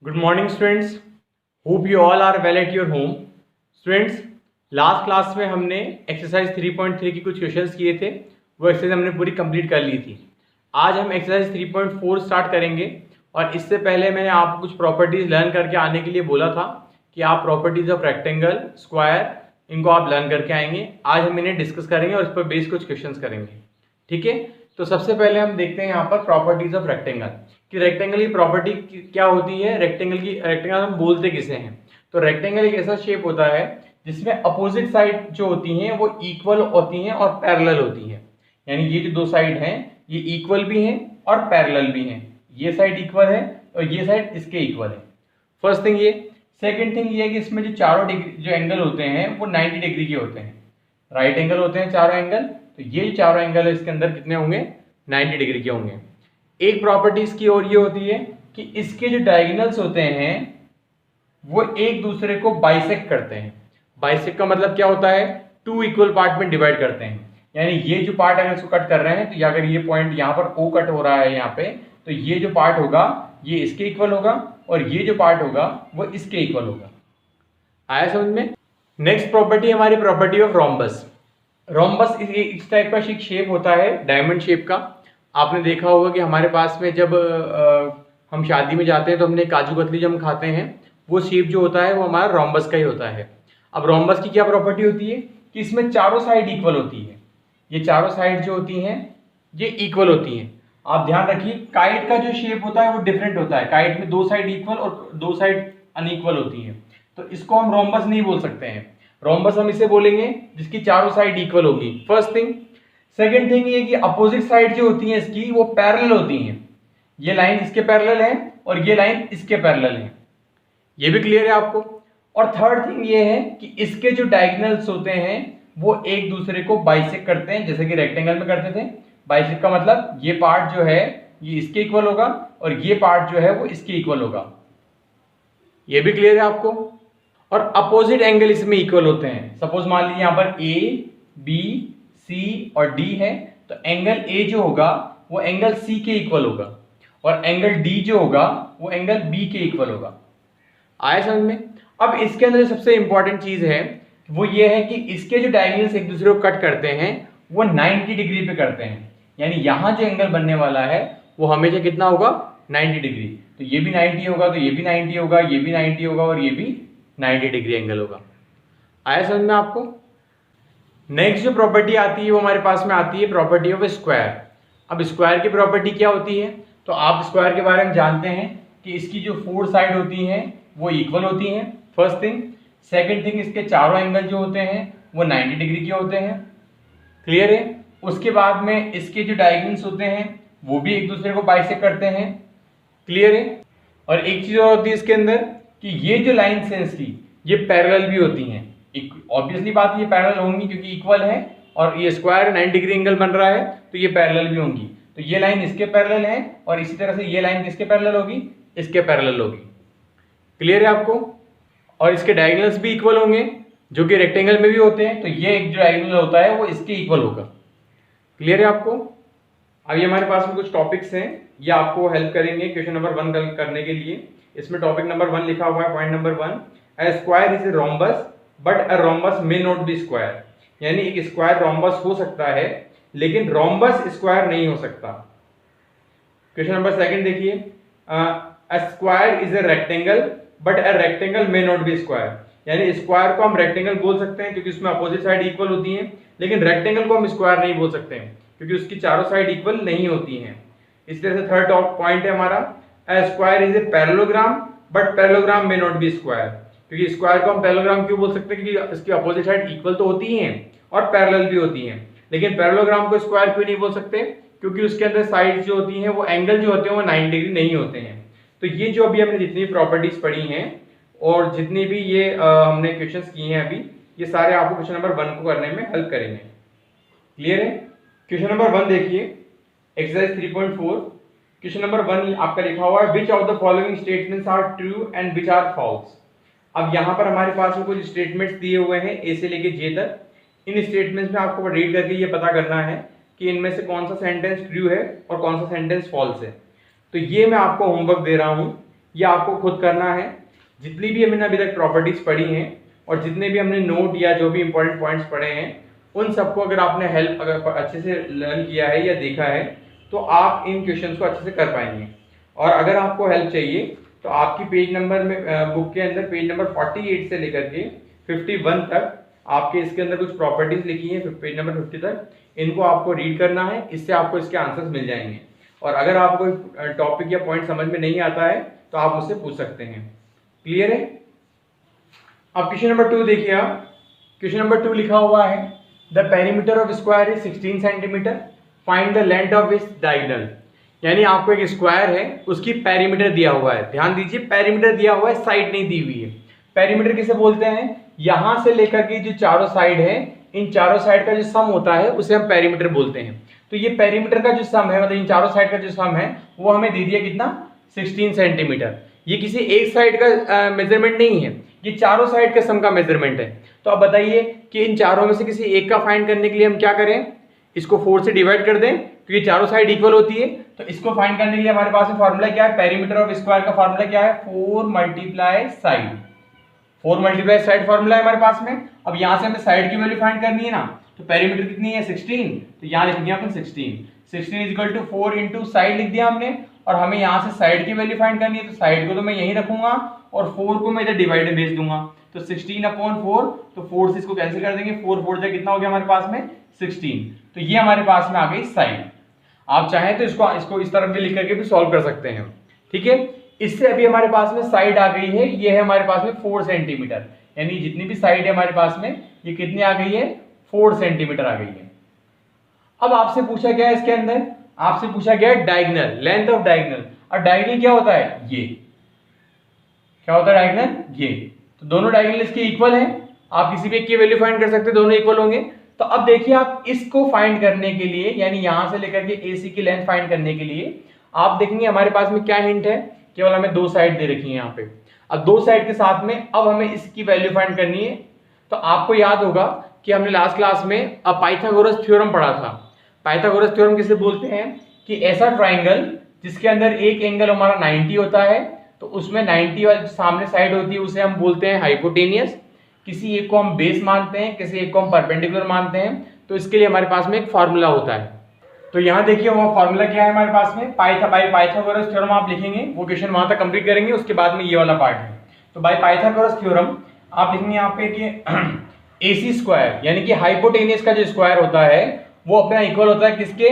Good morning students. Hope you all are well at your home. Students, last class में हमने exercise 3.3 की कुछ questions किए थे, वो एक्सरसाइज हमने पूरी कंप्लीट कर ली थी। आज हम एक्सरसाइज 3.4 स्टार्ट करेंगे और इससे पहले मैंने आपको कुछ प्रॉपर्टीज लर्न करके आने के लिए बोला था कि आप प्रॉपर्टीज ऑफ रेक्टेंगल, स्क्वायर इनको आप लर्न करके आएंगे। आज हम इन्हें डिस्कस करेंगे और इस पर बेस कुछ क्वेश्चंस करेंगे। ठीक है, तो सबसे पहले हम देखते हैं यहाँ पर प्रॉपर्टीज ऑफ रेक्टेंगल कि रेक्टेंगल की प्रॉपर्टी क्या होती है। रेक्टेंगल हम बोलते किसे हैं? तो रेक्टेंगल एक ऐसा शेप होता है जिसमें अपोजिट साइड जो होती हैं वो इक्वल होती हैं और पैरेलल होती हैं। यानी ये जो दो साइड हैं ये इक्वल भी हैं और पैरेलल भी हैं। ये साइड इक्वल है और ये साइड इसके इक्वल है। फर्स्ट थिंग ये। सेकेंड थिंग ये है कि इसमें जो चारों डिग्री जो एंगल होते हैं वो 90 डिग्री के होते हैं। राइट एंगल होते हैं चारों एंगल, तो ये चारों एंगल इसके अंदर कितने होंगे? 90 डिग्री के होंगे। एक प्रॉपर्टी इसकी और ये होती है कि इसके जो डायगोनल्स होते हैं वो एक दूसरे को बाइसेक्ट करते हैं। बाइसेक्ट का मतलब क्या होता है? टू इक्वल पार्ट में डिवाइड करते हैं। यानी ये जो पार्ट अगर इसको कट कर रहे हैं तो अगर ये पॉइंट यहाँ पर ओ कट हो रहा है यहाँ पे, तो ये जो पार्ट होगा ये इसके इक्वल होगा और ये जो पार्ट होगा वो इसके इक्वल होगा। आया समझ में? नेक्स्ट प्रॉपर्टी हमारी प्रॉपर्टी ऑफ रोम्बस। रोम्बस इस टाइप का शेप होता है, डायमंड शेप का। आपने देखा होगा कि हमारे पास में जब हम शादी में जाते हैं तो हमने काजू कतली जब हम खाते हैं वो शेप जो होता है वो हमारा रोम्बस का ही होता है। अब रोम्बस की क्या प्रॉपर्टी होती है कि इसमें चारों साइड इक्वल होती है। ये चारों साइड जो होती हैं ये इक्वल होती हैं। आप ध्यान रखिए, काइट का जो शेप होता है वो डिफरेंट होता है। काइट में दो साइड इक्वल और दो साइड अनइक्वल होती हैं, तो इसको हम रोम्बस नहीं बोल सकते हैं। रोम्बस हम इसे बोलेंगे जिसकी चारों साइड इक्वल होगी। First thing. सेकेंड थिंग ये कि अपोजिट साइड जो होती है इसकी वो पैरेलल होती हैं। ये लाइन इसके पैरेलल है और ये लाइन इसके पैरेलल है। ये भी क्लियर है आपको? और थर्ड थिंग ये है कि इसके जो डायगोनल्स होते हैं वो एक दूसरे को बाइसेक्ट करते हैं, जैसे कि रेक्टेंगल में करते थे। बाइसेक्ट का मतलब ये पार्ट जो है ये इसके इक्वल होगा और ये पार्ट जो है वो इसके इक्वल होगा। ये भी क्लियर है आपको? और अपोजिट एंगल इसमें इक्वल होते हैं। सपोज मान लीजिए यहाँ पर ए, बी, सी और डी है, तो एंगल ए जो होगा वो एंगल सी के इक्वल होगा और एंगल डी जो होगा वो एंगल बी के इक्वल होगा। आया समझ में? अब इसके अंदर सबसे इंपॉर्टेंट चीज है वो ये है कि इसके जो डायगोनल्स एक दूसरे को कट करते हैं वो 90 डिग्री पे करते हैं। यानी यहाँ जो एंगल बनने वाला है वो हमेशा कितना होगा? 90 डिग्री। तो ये भी 90 होगा, तो ये भी 90 होगा, ये भी 90 होगा और ये भी 90 डिग्री एंगल होगा। आया समझ में आपको? नेक्स्ट जो प्रॉपर्टी आती है वो हमारे पास में आती है प्रॉपर्टी ऑफ स्क्वायर। अब स्क्वायर की प्रॉपर्टी क्या होती है? तो आप स्क्वायर के बारे में जानते हैं कि इसकी जो फोर साइड होती हैं वो इक्वल होती हैं। First thing. सेकेंड थिंग, इसके चारों एंगल जो होते हैं वो 90 डिग्री के होते हैं। क्लियर है? उसके बाद में इसके जो डायगोनल्स होते हैं वो भी एक दूसरे को बाइसेक्ट करते हैं। क्लियर है? और एक चीज और होती है इसके अंदर कि ये जो लाइन्स हैं इसकी ये पैरेलल भी होती हैं। ऑब्वियसली बात ये पैरेलल होंगी क्योंकि इक्वल है और ये स्क्वायर 90 डिग्री एंगल बन रहा है, तो ये पैरेलल भी होंगी। तो ये लाइन इसके पैरेलल है और इसी तरह से ये लाइन किसके पैरेलल होगी? इसके पैरेलल होगी। क्लियर है आपको? और इसके डायगोनल्स भी इक्वल होंगे जो कि रेक्टेंगल में भी होते हैं, तो ये एक जो डायगोनल होता है वो इसके इक्वल होगा। क्लियर है आपको? अभी हमारे पास में कुछ टॉपिक्स हैं, ये आपको हेल्प करेंगे क्वेश्चन नंबर 1 करने के लिए। इसमें टॉपिक नंबर 1 लिखा हुआ है, point number 1, a square is a rhombus but a rhombus may not be square. यानी एक स्क्वायर रोम्बस हो सकता है लेकिन रोम्बस स्क्वायर नहीं हो सकता। क्वेश्चन नंबर 2 देखिए, a square is a rectangle but a rectangle may not be square. यानी स्क्वायर को हम रेक्टेंगल बोल सकते हैं क्योंकि उसमें अपोजिट साइड इक्वल होती हैं, लेकिन रेक्टेंगल को हम स्क्वायर नहीं बोल सकते हैं क्योंकि उसकी चारों साइड इक्वल नहीं होती हैं। इस तरह से थर्ड पॉइंट है हमारा, a square is a parallelogram but parallelogram may not be square. क्योंकि स्क्वायर को हम पैरेललोग्राम क्यों बोल सकते हैं? क्योंकि इसकी अपोजिट साइड इक्वल तो होती हैं और पैरेलल भी होती हैं, लेकिन पैरेललोग्राम को स्क्वायर क्यों नहीं बोल सकते? क्योंकि उसके अंदर साइड्स जो होती हैं वो एंगल जो होते हैं वो 90 डिग्री नहीं होते हैं। तो ये जो अभी हमने जितनी प्रॉपर्टीज पढ़ी हैं और जितनी भी ये हमने क्वेश्चंस किए हैं अभी, ये सारे आपको क्वेश्चन नंबर 1 को करने में हेल्प करेंगे। क्लियर है? क्वेश्चन नंबर 1 देखिए, एक्सरसाइज 3.4। क्वेश्चन नंबर 1 आपका लिखा हुआ है, which of the following statements are true and which are false. अब यहाँ पर हमारे पास में कुछ स्टेटमेंट्स दिए हुए हैं ए से लेके जे तक। इन स्टेटमेंट्स में आपको रीड करके ये पता करना है कि इनमें से कौन सा सेंटेंस ट्रू है और कौन सा सेंटेंस फॉल्स है। तो ये मैं आपको होमवर्क दे रहा हूँ ये आपको खुद करना है। जितनी भी हमने अभी तक प्रॉपर्टीज पढ़ी हैं और जितने भी हमने नोट या जो भी इंपॉर्टेंट पॉइंट्स पढ़े हैं, उन सबको अगर आपने हेल्प अगर अच्छे से लर्न किया है या देखा है तो आप इन क्वेश्चंस को अच्छे से कर पाएंगे। और अगर आपको हेल्प चाहिए तो आपकी पेज नंबर में बुक के अंदर पेज नंबर 48 से लेकर के 51 तक आपके इसके अंदर कुछ प्रॉपर्टीज लिखी हैं, पेज नंबर 50 तक, इनको आपको रीड करना है। इससे आपको इसके आंसर्स मिल जाएंगे। और अगर आपको टॉपिक या पॉइंट समझ में नहीं आता है तो आप मुझसे पूछ सकते हैं। क्लियर है? अब क्वेश्चन नंबर 2 देखिए आप। क्वेश्चन नंबर 2 लिखा हुआ है the perimeter of square is 16 centimetre, find the length of its diagonal. यानी आपको एक स्क्वायर है, उसकी पेरीमीटर दिया हुआ है। ध्यान दीजिए, पेरीमीटर दिया हुआ है, साइड नहीं दी हुई है। पेरीमीटर किसे बोलते हैं? यहां से लेकर के जो चारों साइड है, इन चारों साइड का जो सम होता है उसे हम पेरीमीटर बोलते हैं। तो ये पेरीमीटर का जो सम है, मतलब इन चारों साइड का जो सम है, वो हमें दे दिया कितना? 16 सेंटीमीटर। ये किसी एक साइड का मेजरमेंट नहीं है, ये चारों साइड के सम का मेजरमेंट है। तो अब बताइए कि इन चारों में से किसी एक का फाइंड करने के लिए हम क्या करें? इसको 4 से डिवाइड कर दें क्योंकि चारों साइड इक्वल होती है। तो इसको फाइंड करने के लिए हमारे पास फॉर्मूला क्या है? पेरीमीटर ऑफ स्क्वायर का फॉर्मूला क्या है? 4 multiply side. 4 multiply side formula है हमारे पास में। अब यहां से हमें साइड की वैल्यू फाइंड करनी है ना, तो पेरीमीटर कितनी है? 16। तो यहां लिख दिया अपन 16 is equal to 4 into side लिख दिया हमने। और हमें यहां से साइड की वैल्यू फाइंड करनी है, तो साइड को तो मैं यहीं रखूंगा और 4 को मैं इधर डिवाइड में भेज दूंगा। तो 16/4, तो 4 से इसको कैंसिल कर देंगे। 4 4 कितना हो गया हमारे पास में? 16। तो ये हमारे पास में आ गई साइड। आप चाहें तो इसको इस तरफ भी लिख करके भी सॉल्व कर सकते हैं। ठीक है, इससे अभी हमारे पास में साइड आ गई है, ये है हमारे पास में 4 सेंटीमीटर। यानी जितनी भी साइड है हमारे पास में, ये कितनी आ गई है? 4 सेंटीमीटर आ गई है। अब आपसे पूछा गया है इसके अंदर, आपसे पूछा गया है डायगोनल, लेंथ ऑफ डायगोनल। और डायगोनल क्या होता है? ये क्या होता है डायगोनल? ये। तो दोनों डायगोनल इसके इक्वल हैं, आप किसी भी एक की वैल्यू फाइंड कर सकते हैं, दोनों इक्वल होंगे। तो अब देखिए, आप इसको फाइंड करने के लिए, यानी यहां से लेकर के AC की लेंथ फाइंड करने के लिए आप देखेंगे हमारे पास में क्या हिंट है? केवल हमें 2 साइड दे रखी है यहाँ पे। अब 2 साइड के साथ में अब हमें इसकी वैल्यू फाइंड करनी है। तो आपको याद होगा कि हमने लास्ट क्लास में पाइथागोरस थ्योरम पढ़ा था। पाइथागोरस थ्योरम किसे बोलते हैं? कि ऐसा ट्राइंगल जिसके अंदर एक एंगल हमारा 90 होता है, तो उसमें 90 वाली सामने साइड होती है, उसे हम बोलते हैं हाइपोटेनियस। किसी एक को हम बेस मानते हैं, किसी एक को हम परपेंडिकुलर मानते हैं। तो इसके लिए हमारे पास में एक फार्मूला होता है। तो यहाँ देखिए वो फार्मूला क्या है हमारे पास में? पाइथागोरस थ्योरम आप लिखेंगे, वो क्वेश्चन वहां तक कंप्लीट करेंगे, उसके बाद में ये वाला पार्ट है। तो बाय पाइथागोरस थ्योरम आप लिखेंगे यहाँ पे कि AC स्क्वायर, यानी कि हाइपोटेनियस का जो स्क्वायर होता है वो अपना इक्वल होता है किसके?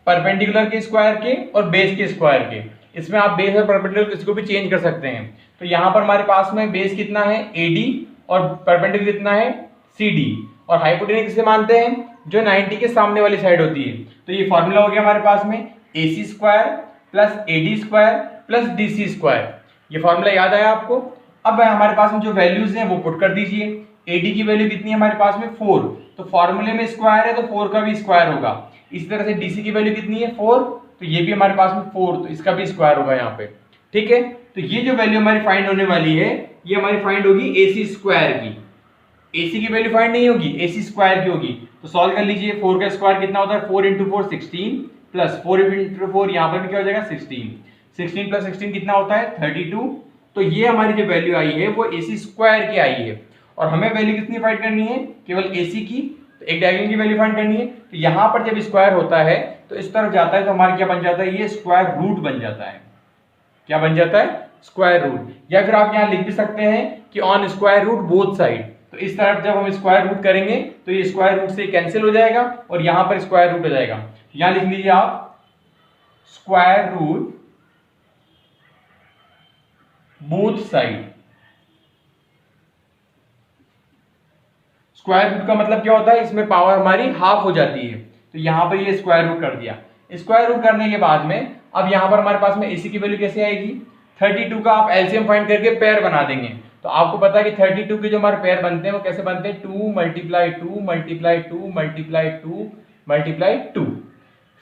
परपेंडिकुलर के स्क्वायर के और बेस के स्क्वायर के। इसमें आप बेस और परपेंडिकुलर इसको भी चेंज कर सकते हैं। तो यहाँ पर हमारे पास में बेस कितना है? AD, और परपेंडिकुलर कितना है? CD। और हाइपोटेनियस किसे मानते हैं? जो 90 के सामने वाली साइड होती है। तो ये फॉर्मूला हो गया हमारे पास में AC square plus AD square plus DC square. ये फॉर्मूला याद आया आपको? अब हमारे पास में जो वैल्यूज हैं वो पुट कर दीजिए। AD की वैल्यू कितनी है हमारे पास में? 4। तो फॉर्मूले में स्क्वायर है तो 4 का भी स्क्वायर होगा। इसी तरह से DC की वैल्यू कितनी है? 4। तो ये भी हमारे पास में 4, तो इसका भी स्क्वायर होगा यहाँ पे। ठीक है, तो ये जो वैल्यू हमारी फाइंड होने वाली है, ये हमारी फाइंड होगी AC स्क्वायर की। AC की वैल्यू फाइंड नहीं होगी, AC स्क्वायर की होगी। तो सॉल्व कर लीजिए। 4 का स्क्वायर कितना होता है? 4 × 4 16 प्लस 4 × 4 यहाँ पर भी क्या हो जाएगा? 16। 16 प्लस 16 कितना होता है? 32। तो ये हमारी जो वैल्यू आई है वो AC स्क्वायर की आई है। और हमें वैल्यू कितनी फाइंड करनी है? केवल AC की। तो एक डायगोनल की वैल्यू फाइंड करनी है। तो यहाँ पर जब स्क्वायर होता है तो इस तरफ जाता है, तो हमारा क्या बन जाता है? ये स्क्वायर रूट बन जाता है। क्या बन जाता है? Square root. या फिर आप यहाँ लिख भी सकते हैं कि on square root both side. तो इस तरफ जब हम स्क्वायर रूट करेंगे तो ये स्क्वायर रूट से कैंसिल हो जाएगा और यहाँ पर स्क्वायर रूट हो जाएगा। यहाँ लिख लीजिए आप square root both side. Square root का मतलब क्या होता है? इसमें पावर हमारी हाफ हो जाती है। तो यहाँ पर ये स्क्वायर रूट कर दिया। स्क्वायर रूट करने के बाद में अब यहाँ पर हमारे पास में AC की वैल्यू कैसे आएगी? 32 का आप LCM फाइंड करके पेयर बना देंगे। तो आपको पता है कि 32 के जो हमारे पेयर बनते हैं वो कैसे बनते हैं? 2 × 2 × 2 × 2 × 2।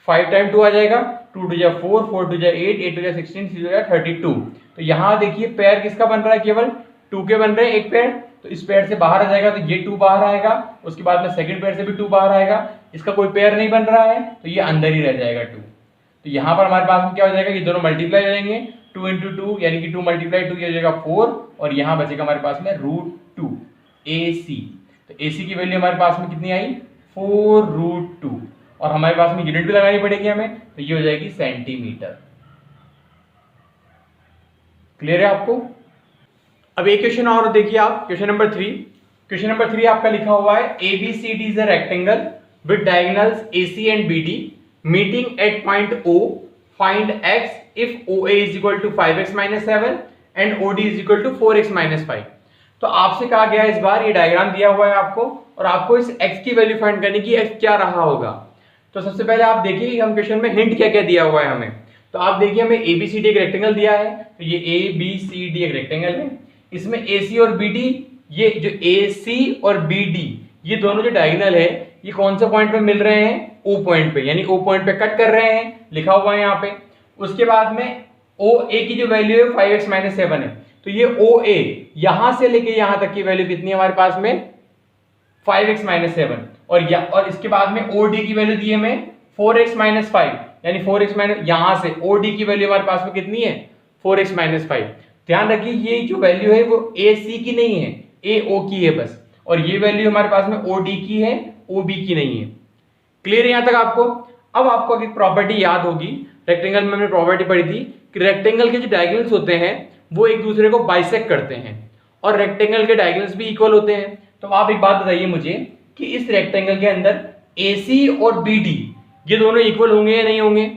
5 टाइम 2 आ जाएगा, 2 2 4, 4 2 8, 8 2 16, 6 2 32। तो यहाँ देखिए पेयर किसका बन रहा है? केवल 2 के बन रहे हैं एक पेयर। तो इस पेयर से बाहर आ जाएगा तो ये 2 बाहर आएगा, उसके बाद में सेकंड पेयर से भी 2 बाहर आएगा। इसका कोई पेयर नहीं बन रहा है तो ये अंदर ही रह जाएगा 2। तो यहाँ पर हमारे पास में क्या हो जाएगा? ये दोनों मल्टीप्लाई हो जाएंगे। 2 इंटू टू यानी कि 2 मल्टीप्लाई 2 ये हो जाएगा 4 और यहाँ बचेगा हमारे पास में √2 AC। तो AC की वैल्यू हमारे पास में कितनी आई 4√2 और हमारे पास में यूनिट भी लगानी पड़ेगी हमें, तो ये हो जाएगी सेंटीमीटर। क्लियर है आपको? अब एक क्वेश्चन और देखिए आप, क्वेश्चन नंबर 3। क्वेश्चन नंबर 3 आपका लिखा हुआ है ABCD is a rectangle with diagonals AC and BD meeting at point O, find x if OA is equal to 5x - 7 and OD is equal to 4x - 5। तो आपसे कहा गया इस बार ये डायग्राम दिया हुआ है आपको और आपको इस x की वैल्यू फाइंड करनी कि x क्या रहा होगा। तो सबसे पहले आप देखिए कि हम क्वेश्चन में हिंट क्या क्या दिया हुआ है हमें। तो आप देखिए हमें ABCD एक रेक्टेंगल दिया है, तो ये ABCD एक रेक्टेंगल है, इसमें AC और BD, ये जो AC और BD ये दोनों जो डायगोनल है ये कौन से पॉइंट पे मिल रहे हैं O पॉइंट पे, यानी O पॉइंट पे कट कर रहे हैं, लिखा हुआ है यहाँ पे। उसके बाद में OA की जो वैल्यू है 5x - 7 है, तो ये OA यहां से लेके यहां तक की वैल्यू कितनी है हमारे पास में 5x - 7 और इसके बाद में OD की वैल्यू दी है हमें 4x - 5 यानी 4x - यहां से OD की वैल्यू हमारे पास में कितनी है 4x - 5। ध्यान रखिए ये जो वैल्यू है वो AC की नहीं है, AO की है बस, और ये वैल्यू हमारे पास में OD की है, OB की नहीं है। क्लियर है यहां तक आपको? अब आपको एक प्रॉपर्टी याद होगी, रेक्टेंगल में हमने प्रॉपर्टी पढ़ी थी कि रेक्टेंगल के जो डायगोनल्स होते हैं वो एक दूसरे को बाइसेक्ट करते हैं और रेक्टेंगल के डायगोनल्स भी इक्वल होते हैं। तो आप एक बात बताइए मुझे कि इस रेक्टेंगल के अंदर AC और BD ये दोनों इक्वल होंगे या नहीं होंगे?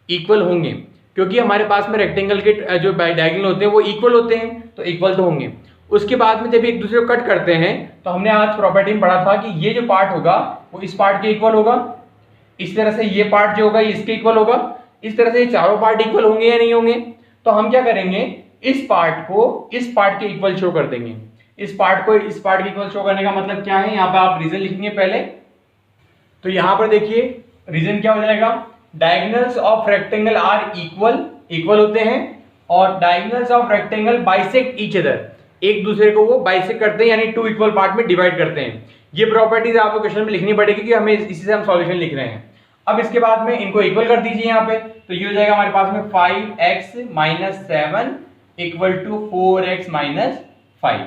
इक्वल होंगे, क्योंकि हमारे पास में रेक्टेंगल के जो डायगोनल होते हैं वो इक्वल होते हैं, तो इक्वल तो होंगे। उसके बाद में जब एक दूसरे को कट करते हैं तो हमने आज प्रॉपर्टी में पढ़ा था कि ये जो पार्ट होगा वो इस पार्ट के इक्वल होगा, इस तरह से ये पार्ट जो होगा इसके इक्वल होगा, इस तरह से ये चारों पार्ट इक्वल होंगे या नहीं होंगे। तो हम क्या करेंगे, इस पार्ट को इस पार्ट के इक्वल शो कर देंगे। इस पार्ट को इस पार्ट के इक्वल शो करने का मतलब क्या है, यहाँ पे आप रीजन लिखेंगे पहले। तो यहाँ पर देखिए रीजन क्या हो जाएगा, diagonals of rectangle are equal, equal होते हैं, और diagonals of rectangle bisect each other, एक दूसरे को वो बाइसेक्ट करते हैं यानी टू इक्वल पार्ट में डिवाइड करते हैं। ये प्रॉपर्टीज आपको क्वेश्चन में लिखनी पड़ेगी कि हमें इसी से हम सॉल्यूशन लिख रहे हैं। अब इसके बाद में इनको इक्वल कर दीजिए यहाँ पे, तो ये हो जाएगा हमारे पास में 5x - 7 = 4x - 5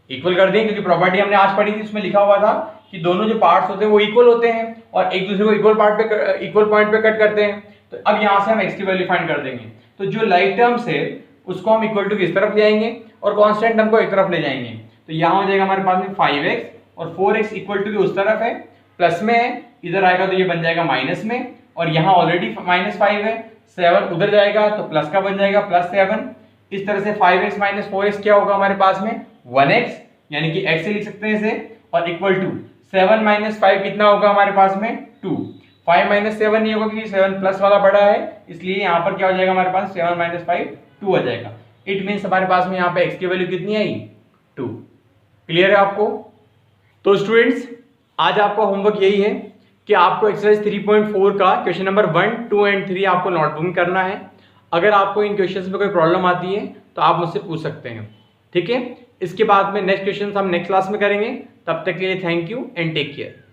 इक्वल कर दें, क्योंकि प्रॉपर्टी हमने आज पढ़ी थी उसमें लिखा हुआ था कि दोनों जो पार्ट्स होते हैं वो इक्वल होते हैं और एक दूसरे को इक्वल पार्ट पे इक्वल पॉइंट पे कट करते हैं। तो अब यहाँ से हम x की वैल्यू फाइंड कर देंगे। तो जो लाइक टर्म्स है उसको हम इक्वल टू किस तरफ ले जाएंगे और कांस्टेंट टर्म को एक तरफ ले जाएंगे। तो यहाँ हो जाएगा हमारे पास में 5x और 4x इक्वल टू उस तरफ है, प्लस में है, इधर आएगा तो ये बन जाएगा माइनस में, और यहाँ ऑलरेडी -5 है, 7 उधर जाएगा तो प्लस का बन जाएगा +7। इस तरह से 5x - 4x क्या होगा हमारे पास में 1x, यानी कि x से लिख सकते हैं इसे, और इक्वल टू 7 - 5 कितना होगा हमारे पास में 2। 5 - 7 नहीं होगा क्योंकि 7 प्लस वाला बड़ा है, इसलिए यहाँ पर क्या हो जाएगा हमारे पास 7 - 5 2 आ जाएगा। इट मीन्स हमारे पास में यहाँ पे x की वैल्यू कितनी आई 2। क्लियर है आपको? तो स्टूडेंट्स आज आपका होमवर्क यही है कि आपको एक्सरसाइज 3.4 का क्वेश्चन नंबर 1, 2 एंड 3 आपको नोटबुक में करना है। अगर आपको इन क्वेश्चंस में कोई प्रॉब्लम आती है तो आप मुझसे पूछ सकते हैं, ठीक है। इसके बाद में नेक्स्ट क्वेश्चन हम नेक्स्ट क्लास में करेंगे। तब तक के लिए thank you and take care.